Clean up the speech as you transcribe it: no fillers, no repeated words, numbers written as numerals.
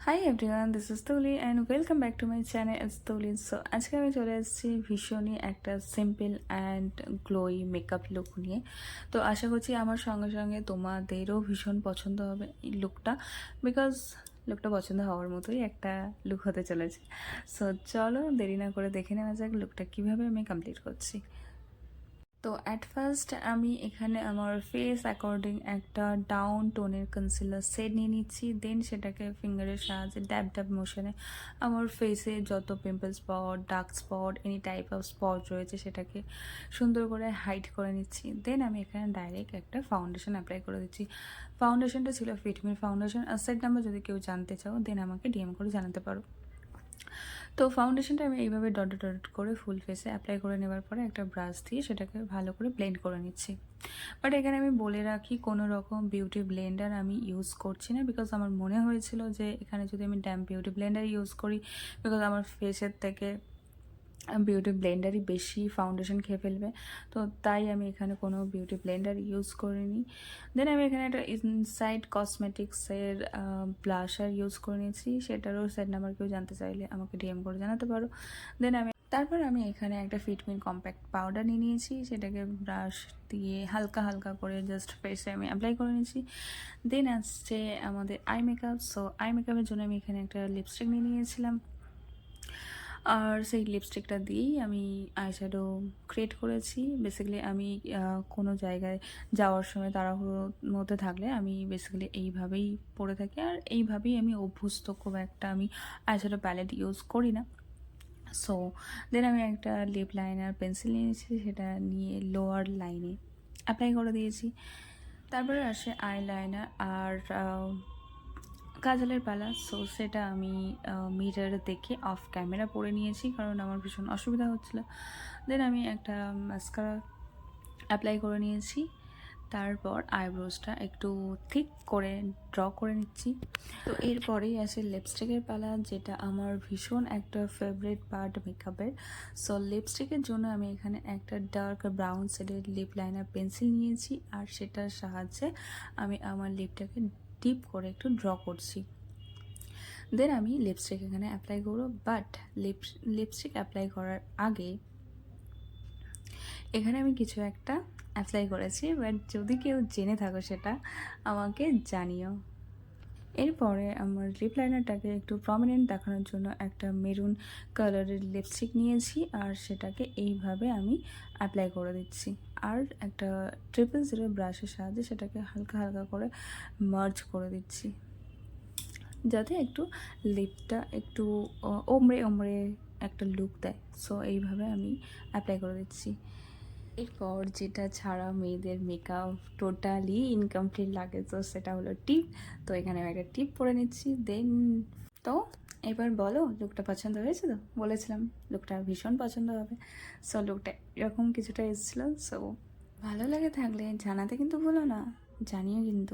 Hi everyone, this is তুলি and welcome back to my channel it's তুলি। So আজকে আমি চলে এসেছি ভীষণই একটা simple and glowy makeup look নিয়ে। তো আশা করছি আমার সঙ্গে সঙ্গে তোমাদেরও ভীষণ পছন্দ হবে এই লুকটা, বিকজ লুকটা পছন্দ হওয়ার মতোই একটা লুক হতে চলেছে। সো চলো দেরি না করে দেখে নেওয়া যাক লুকটা কীভাবে আমি কমপ্লিট করছি। তো অ্যাট ফার্স্ট আমি এখানে আমার ফেস অ্যাকর্ডিং একটা ডাউন টোনের কনসিলার সেট নিয়ে নিচ্ছি। দেন সেটাকে ফিঙ্গারের সাহায্যে ড্যাব ড্যাব মোশনে আমার ফেসে যত pimple spot, dark spot, any type of spot রয়েছে সেটাকে সুন্দর করে হাইড করে নিচ্ছি। দেন আমি এখানে ডাইরেক্ট একটা ফাউন্ডেশন অ্যাপ্লাই করে দিচ্ছি। ফাউন্ডেশনটা ছিল ফিটমির ফাউন্ডেশন। আর সেট নাম্বার যদি কেউ জানতে চাও দেন আমাকে ডিএম করে জানাতে পারো। তো ফাউন্ডেশনটা আমি এইভাবে ডট ডট ডট করে ফুল ফেসে অ্যাপ্লাই করে নেওয়ার পরে একটা ব্রাশ দিয়ে সেটাকে ভালো করে ব্লেন্ড করে নিচ্ছি। বাট এখানে আমি বলে রাখি, কোনো রকম বিউটি ব্লেন্ডার আমি ইউজ করছি না, বিকজ আমার মনে হয়েছিল যে এখানে যদি আমি ড্যাম বিউটি ব্লেন্ডার ইউজ করি, বিকজ আমার ফেসের থেকে বিউটি ব্লেন্ডারই বেশি ফাউন্ডেশন খেয়ে ফেলবে। তো তাই আমি এখানে কোনো বিউটি ব্লেন্ডার ইউজ করিনি। দেন আমি এখানে একটা ইনসাইড কসমেটিক্সের ব্লাশার ইউজ করে নিয়েছি। সেটারও সেট নাম্বার কেউ জানতে চাইলে আমাকে ডিএম করে জানাতে পারো। তারপর আমি এখানে একটা ফিটমির কম্প্যাক্ট পাউডার নিয়ে নিয়েছি। সেটাকে ব্রাশ দিয়ে হালকা হালকা করে জাস্ট ফেসে আমি অ্যাপ্লাই করে নিয়েছি। দেন আসছে আমাদের আই মেকআপ। সো আই মেকআপের জন্য আমি এখানে একটা লিপস্টিক নিয়ে নিয়েছিলাম, আর সেই লিপস্টিকটা দিয়েই আমি আইশ্যাডো ক্রিয়েট করেছি। বেসিক্যালি আমি কোনো জায়গায় যাওয়ার সময় তাড়াহুড়োর মধ্যে থাকলে আমি বেসিক্যালি এইভাবেই পরে থাকি, আর এইভাবেই আমি অভ্যস্ত। খুব একটা আমি আইশ্যাডো প্যালেট ইউজ করি না। সো দেন আমি একটা লিপ লাইনার পেন্সিল নিয়েছি, সেটা নিয়ে লোয়ার লাইনে অ্যাপ্লাই করে দিয়েছি। তারপরে আসে আই লাইনার আর কাজলের পালা। সো সেটা আমি মিরর দেখে অফ ক্যামেরা পরে নিয়েছি, কারণ আমার ভীষণ অসুবিধা হচ্ছিল। দেন আমি একটা মাস্কারা অ্যাপ্লাই করে নিয়েছি। তারপর আইব্রোসটা একটু থিক করে ড্র করে নিচ্ছি। তো এরপরেই আসে লিপস্টিকের পালা, যেটা আমার ভীষণ একটা ফেভারিট পার্ট মেকআপের। সো লিপস্টিকের জন্য আমি এখানে একটা ডার্ক ব্রাউন শেডের লিপ লাইনার পেন্সিল নিয়েছি, আর সেটার সাহায্যে আমি আমার লিপটাকে ডিপ করে একটু ড্র করছি। দেন আমি লিপস্টিক এখানে অ্যাপ্লাই করবো, বাট লিপস্টিক অ্যাপ্লাই করার আগে এখানে আমি কিছু একটা অ্যাপ্লাই করেছি, বাট যদি কেউ জেনে থাকো সেটা আমাকে জানিও। এরপরে আমার লিপ লাইনারটাকে একটু প্রমিনেন্ট দেখানোর জন্য একটা মেরুন কালারের লিপস্টিক নিয়েছি, আর সেটাকে এইভাবে আমি অ্যাপ্লাই করে দিচ্ছি। আর একটা 000 ব্রাশের সাহায্যে সেটাকে হালকা হালকা করে মার্জ করে দিচ্ছি, যাতে একটু লিপটা একটু ওমড়ে ওমড়ে একটা লুক দেয়। সো এইভাবে আমি অ্যাপ্লাই করে দিচ্ছি। এরপর যেটা ছাড়া মেয়েদের মেকআপ টোটালি ইনকমপ্লিট লাগে, তো সেটা হলো টিপ। তো এখানে আমি একটা টিপ পরে নিচ্ছি। দেন তো এবার বলো, লুকটা পছন্দ হয়েছে? তো বলেছিলাম লুকটা ভীষণ পছন্দ হবে। সো লুকটা এরকম কিছুটা এসেছিলো। সো ভালো লাগে থাকলে জানাতে কিন্তু ভুলো না, জানিও কিন্তু।